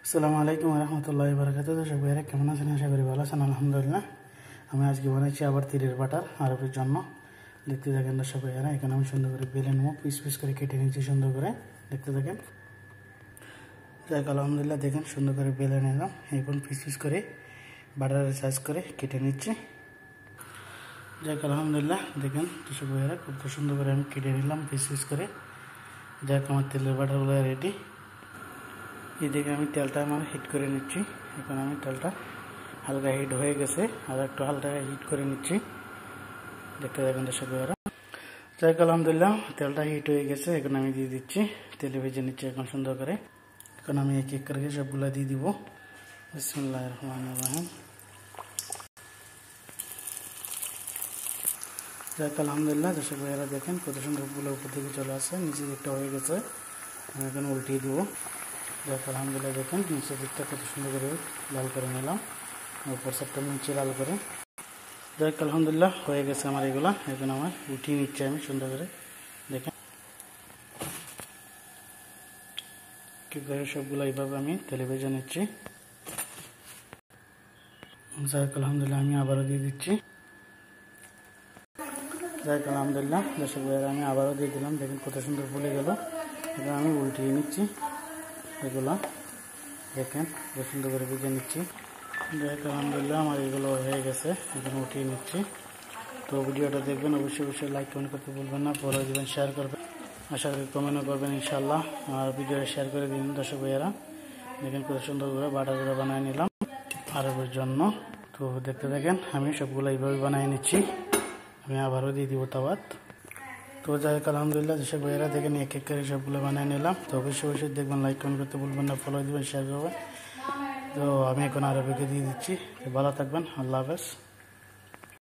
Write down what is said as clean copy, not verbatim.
আসসালামু আলাইকুম রহমতুল্লাহি বারাকাতুহু। দর্শক ভাইরা কেমন আছেন? আশা করি ভালো আছেন। আলহামদুলিল্লাহ। আমি আজকে বানাইছি আবার তিলের বাটার আরবের জন্য। দেখতে থাকেন দর্শক ভাইরা। এখানে আমি সুন্দর করে বেলে নেবো, পিস পিস করে কেটে নিচ্ছি সুন্দর করে। দেখতে থাকেন। যাক আলহামদুলিল্লাহ, দেখেন সুন্দর করে বেলে নিলাম। এখন পিস পিস করে বাটারের সাইজ করে কেটে নিচ্ছি। যাক আলহামদুলিল্লাহ, দেখেন দর্শক ভাইরা কত সুন্দর করে আমি কেটে নিলাম পিস পিস করে। যাক আমার তেলের বাটারগুলো রেডি। এদিকে আমি তেলটা আমার হিট করে নিচ্ছি। এখন আমি তেলটা হালকা হিট হয়ে গেছে, আর একটু হালকা হিট করে নিচ্ছি। দেখতে দেখেন দর্শক ভাইরা। যাক আলহামদুলিল্লাহ, তেলটা হিট হয়ে গেছে। এখন আমি দিয়ে দিচ্ছি, তেলে ভেজে নিচ্ছি এখন সুন্দর করে। এখন আমি এক এক করে সবগুলো দিয়ে দিব। বিসমিল্লাহির রহমানির রহিম। যাক আলহামদুলিল্লাহ, দর্শক ভাইরা দেখেন কত সুন্দর গুলো উপর থেকে চলে আসে, নিচে দিকটা হয়ে গেছে। আমি এখন উল্টিয়ে দিব। যাক আলহামদুলিল্লাহ, দেখেন নিচের দিকটা কত সুন্দর করে লাল করে নিলাম, উপর সাইডটা নিচে লাল করে। যাক আলহামদুলিল্লাহ, হয়ে গেছে আমার এগুলা। এখন আমার উঠিয়ে নিচ্ছি আমি সুন্দর করে। দেখেন কি করে সবগুলো এইভাবে আমি তেলে ভেজে নিচ্ছি। যাক আলহামদুলিল্লাহ, আমি আবারও দিয়ে দিচ্ছি। যাক আলহামদুলিল্লাহ, দর্শক ভাইয়েরা আমি আবারও দিয়ে দিলাম। দেখেন কত সুন্দর ফুলে গেল। এখন আমি উল্টিয়ে নিচ্ছি এগুলা। দেখেন কত সুন্দর করে ভেজে নিচ্ছি। যাক আলহামদুলিল্লাহ, আমার এগুলো হয়ে গেছে। এখন উঠিয়ে নিচ্ছি। তো ভিডিওটা দেখবেন, অবশ্যই লাইক কমেন্ট করতে ভুলবেন না, ফলো দিবেন, শেয়ার করবেন। আশা করি কমেন্টও করবেন ইনশাআল্লাহ। আর ভিডিওটা শেয়ার করে দিন দর্শক ভাইয়েরা। দেখেন কত সুন্দর করে বাটারগুলো বানিয়ে নিলাম আরবের জন্য। তো দেখতে দেখেন আমি সবগুলো এইভাবে বানিয়ে নিচ্ছি। আমি আবারও দিয়ে দিব তাওয়াত। তো যাই হোক আলহামদুলিল্লাহ, দর্শক ভাইয়েরা দেখেন এক এক করে সবগুলো বানিয়ে নিলাম। তো অবশ্যই দেখবেন, লাইক কমেন্ট করতে ভুলবেন না, ফলো দিবেন, শেয়ার করবেন। তো আমি এখন আরবিকে দিয়ে দিচ্ছি। ভালো থাকবেন। আল্লাহ হাফেজ।